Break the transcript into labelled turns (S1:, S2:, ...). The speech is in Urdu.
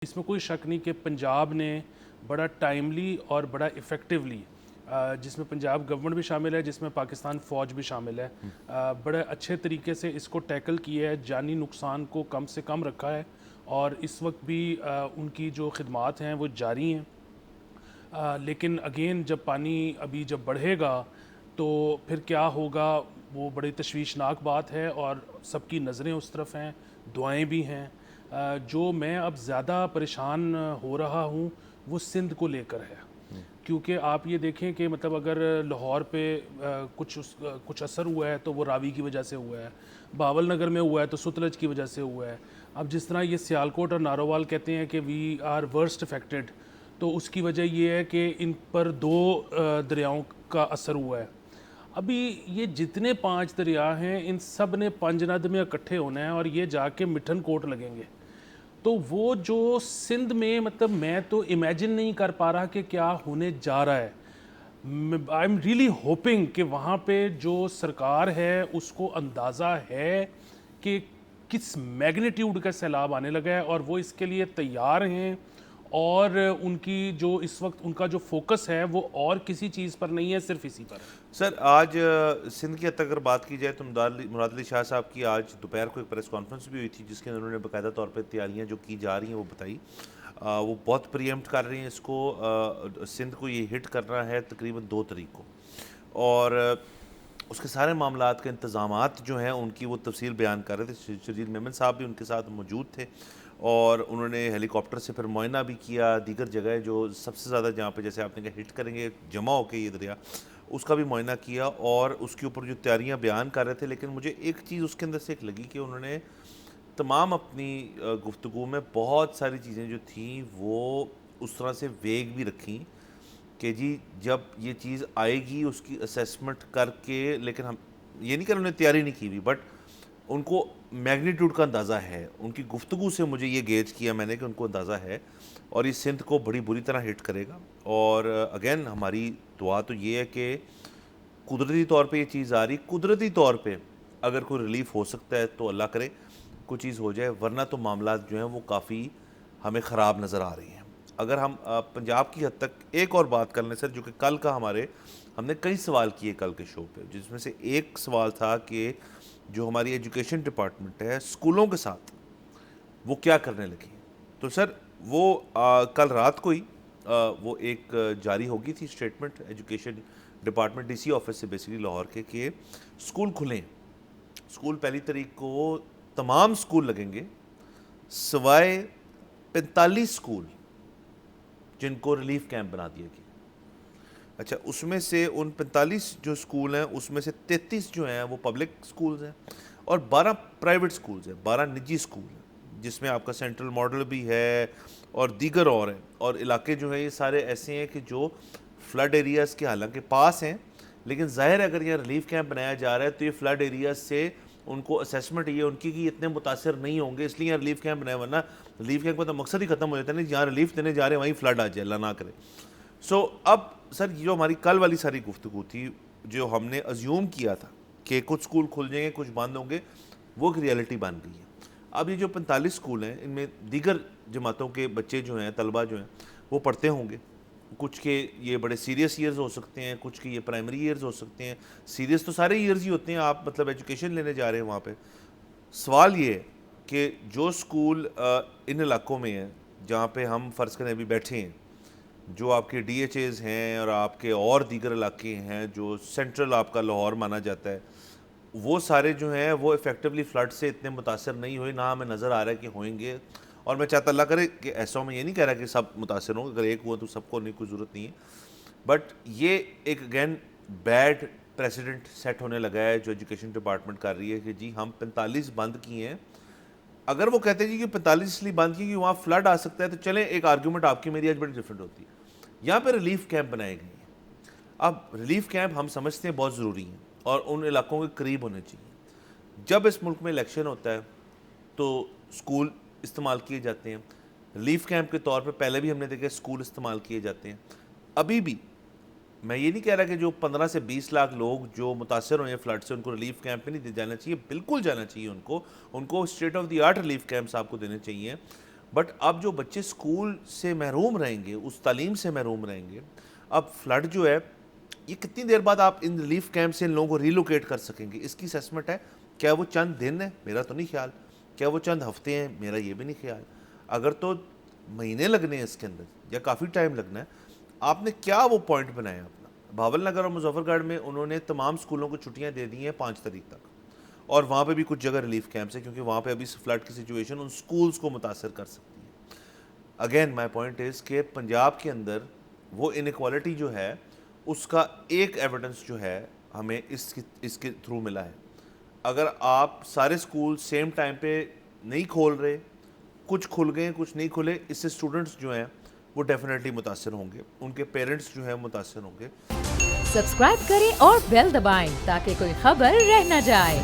S1: اس میں کوئی شک نہیں کہ پنجاب نے بڑا ٹائملی اور بڑا ایفیکٹیولی، جس میں پنجاب گورنمنٹ بھی شامل ہے، جس میں پاکستان فوج بھی شامل ہے، بڑے اچھے طریقے سے اس کو ٹیکل کیا ہے، جانی نقصان کو کم سے کم رکھا ہے، اور اس وقت بھی ان کی جو خدمات ہیں وہ جاری ہیں۔ لیکن اگین جب پانی ابھی جب بڑھے گا تو پھر کیا ہوگا، وہ بڑی تشویشناک بات ہے، اور سب کی نظریں اس طرف ہیں، دعائیں بھی ہیں۔ جو میں اب زیادہ پریشان ہو رہا ہوں وہ سندھ کو لے کر ہے، کیونکہ آپ یہ دیکھیں کہ مطلب اگر لاہور پہ کچھ اثر ہوا ہے تو وہ راوی کی وجہ سے ہوا ہے، باول نگر میں ہوا ہے تو ستلج کی وجہ سے ہوا ہے۔ اب جس طرح یہ سیالکوٹ اور نارووال کہتے ہیں کہ وی آر ورسٹ افیکٹڈ، تو اس کی وجہ یہ ہے کہ ان پر دو دریاؤں کا اثر ہوا ہے۔ ابھی یہ جتنے 5 دریا ہیں ان سب نے پنجند میں اکٹھے ہونا ہے اور یہ جا کے مٹھن کوٹ لگیں گے، تو وہ جو سندھ میں مطلب میں تو امیجن نہیں کر پا رہا کہ کیا ہونے جا رہا ہے۔ آئی ایم ریئلی ہوپنگ کہ وہاں پہ جو سرکار ہے اس کو اندازہ ہے کہ کس میگنیٹیوڈ کا سیلاب آنے لگا ہے، اور وہ اس کے لیے تیار ہیں، اور ان کی جو اس وقت ان کا جو فوکس ہے وہ اور کسی چیز پر نہیں ہے، صرف اسی پر ہے۔
S2: سر آج سندھ کی حد تک اگر بات کی جائے تو مراد علی شاہ صاحب کی آج دوپہر کو ایک پریس کانفرنس بھی ہوئی تھی، جس کے اندر انہوں نے باقاعدہ طور پہ تیاریاں جو کی جا رہی ہیں وہ بتائی۔ وہ بہت پریمپٹ کر رہی ہیں اس کو، سندھ کو یہ ہٹ کرنا ہے تقریباً 2 طریقوں، اور اس کے سارے معاملات کے انتظامات جو ہیں ان کی وہ تفصیل بیان کر رہے تھے۔ شرجیل میمن صاحب بھی ان کے ساتھ موجود تھے، اور انہوں نے ہیلی کاپٹر سے پھر معائنہ بھی کیا، دیگر جگہ جو سب سے زیادہ جہاں پہ جیسے آپ نے کہا ہٹ کریں گے جمع ہو کے یہ دریا، اس کا بھی معائنہ کیا، اور اس کے اوپر جو تیاریاں بیان کر رہے تھے۔ لیکن مجھے ایک چیز اس کے اندر سے ایک لگی کہ انہوں نے تمام اپنی گفتگو میں بہت ساری چیزیں جو تھیں وہ اس طرح سے ویگ بھی رکھیں کہ جی جب یہ چیز آئے گی اس کی اسیسمنٹ کر کے، لیکن ہم یہ نہیں کہ انہوں نے تیاری نہیں کی ہوئی، بٹ ان کو میگنیٹیوڈ کا اندازہ ہے۔ ان کی گفتگو سے مجھے یہ گیج کیا میں نے کہ ان کو اندازہ ہے، اور یہ سندھ کو بڑی بری طرح ہٹ کرے گا۔ اور اگین ہماری دعا تو یہ ہے کہ قدرتی طور پہ یہ چیز آ رہی، قدرتی طور پہ اگر کوئی ریلیف ہو سکتا ہے تو اللہ کرے کوئی چیز ہو جائے، ورنہ تو معاملات جو ہیں وہ کافی ہمیں خراب نظر آ رہی ہیں۔ اگر ہم پنجاب کی حد تک ایک اور بات کر لیں سر، جو کہ کل کا ہم نے کئی سوال کیے کل کے شو پہ، جس میں سے ایک سوال تھا کہ جو ہماری ایجوکیشن ڈپارٹمنٹ ہے اسکولوں کے ساتھ وہ کیا کرنے لگی۔ تو سر وہ کل رات کو ہی وہ ایک جاری ہوگی تھی statement education department D C office سے بیسیکلی لاہور کے، کہ اسکول کھلیں، اسکول 1 تاریخ کو تمام اسکول لگیں گے سوائے 45 اسکول جن کو ریلیف کیمپ بنا دیا گیا۔ اچھا، اس میں سے ان 45 جو اسکول ہیں اس میں سے 33 جو ہیں وہ پبلک اسکولز ہیں، اور 12 پرائیویٹ اسکولز ہیں، 12 نجی اسکول ہیں، جس میں آپ کا سینٹرل ماڈل بھی ہے اور دیگر اور ہیں۔ اور علاقے جو ہیں یہ سارے ایسے ہیں کہ جو فلڈ ایریاز کے حالانکہ پاس ہیں، لیکن ظاہر ہے اگر یہ ریلیف کیمپ بنایا جا رہا ہے تو یہ فلڈ ایریاز سے ان کو اسیسمنٹ یہ ان کی کہ اتنے متاثر نہیں ہوں گے، اس لیے ریلیف کیمپ بنایا، ورنہ ریلیف کیمپ کا تو مقصد ہی ختم ہو جاتا ہے نہیں، جہاں ریلیف دینے جا رہے ہیں وہیں فلڈ آ جائے، اللہ نہ کرے۔ سو اب سر یہ جو ہماری کل والی ساری گفتگو تھی، جو ہم نے ازیوم کیا تھا کہ کچھ اسکول کھل جائیں گے کچھ بند ہوں گے، وہ ایک ریئلٹی بن گئی ہے۔ اب یہ جو 45 اسکول ہیں ان میں دیگر جماعتوں کے بچے جو ہیں، طلبہ جو ہیں وہ پڑھتے ہوں گے، کچھ کے یہ بڑے سیریس ایئرز ہو سکتے ہیں، کچھ کے یہ پرائمری ایئرز ہو سکتے ہیں، سیریس تو سارے ایئرز ہی ہوتے ہیں، آپ مطلب ایجوکیشن لینے جا رہے ہیں وہاں پہ۔ سوال یہ ہے کہ جو اسکول ان علاقوں میں ہیں جہاں پہ ہم فرض کریں ابھی بیٹھے ہیں، جو آپ کے ڈی ایچ ایز ہیں اور آپ کے اور دیگر علاقے ہیں جو سینٹرل آپ کا لاہور مانا جاتا ہے، وہ سارے جو ہیں وہ ایفیکٹولی فلڈ سے اتنے متاثر نہیں ہوئے، نہ ہمیں نظر آ رہا ہے کہ ہوئیں گے، اور میں چاہتا اللہ کرے کہ ایسا میں یہ نہیں کہہ رہا کہ سب متاثر ہوں، اگر ایک ہوا تو سب کو نہیں، کوئی ضرورت نہیں ہے، بٹ یہ ایک اگین بیڈ پریسیڈنٹ سیٹ ہونے لگا ہے جو ایجوکیشن ڈپارٹمنٹ کر رہی ہے کہ جی ہم 45 بند کیے ہیں۔ اگر وہ کہتے ہیں جی کہ 45 اس لیے بند کی کہ وہاں فلڈ آ سکتا ہے، تو چلیں ایک آرگیومنٹ آپ کی میری آج بڑی ڈفرینٹ ہوتی ہے۔ یہاں پہ ریلیف کیمپ بنائے گئے ہیں، اب ریلیف کیمپ ہم سمجھتے ہیں بہت ضروری ہیں اور ان علاقوں کے قریب ہونے چاہیے۔ جب اس ملک میں الیکشن ہوتا ہے تو اسکول استعمال کیے جاتے ہیں، ریلیف کیمپ کے طور پہ پہلے بھی ہم نے دیکھا اسکول استعمال کیے جاتے ہیں۔ ابھی بھی میں یہ نہیں کہہ رہا کہ جو 15 سے 20 لاکھ لوگ جو متاثر ہوئے ہیں فلڈ سے ان کو ریلیف کیمپ پہ نہیں جانا چاہیے، بالکل جانا چاہیے، ان کو state of the art relief camps آپ کو دینے چاہیے، بٹ اب جو بچے اسکول سے محروم رہیں گے, اس تعلیم سے محروم رہیں گے, اب فلڈ جو ہے یہ کتنی دیر بعد آپ ان ریلیف کیمپ سے ان لوگوں کو ریلوکیٹ کر سکیں گے, اس کی اسیسمنٹ ہے. کیا وہ چند دن ہے؟ میرا تو نہیں خیال. کیا وہ چند ہفتے ہیں؟ میرا یہ بھی نہیں خیال. اگر تو مہینے لگنے ہیں اس کے اندر یا کافی ٹائم لگنا ہے, آپ نے کیا وہ پوائنٹ بنایا اپنا؟ بھاول نگر اور مظفر گڑھ میں انہوں نے تمام اسکولوں کو چھٹیاں دے دی ہیں 5 تاریخ تک, اور وہاں پہ بھی کچھ جگہ ریلیف کیمپس ہیں کیونکہ وہاں پہ ابھی فلڈ کی سچویشن ان اسکولس کو متاثر کر سکتی ہے. اگین مائی پوائنٹ از کہ پنجاب کے اندر وہ انیکوالٹی جو ہے اس کا ایک ایویڈنس جو ہے ہمیں اس کے تھرو ملا ہے. اگر آپ سارے اسکول سیم ٹائم پہ نہیں کھول رہے, کچھ کھل گئے کچھ نہیں کھلے, اس سے اسٹوڈنٹس جو ہیں وہ ڈیفینیٹلی متاثر ہوں گے, ان کے پیرنٹس جو ہیں متاثر ہوں گے.
S3: سبسکرائب کریں اور بیل دبائیں تاکہ کوئی خبر رہ نہ جائے.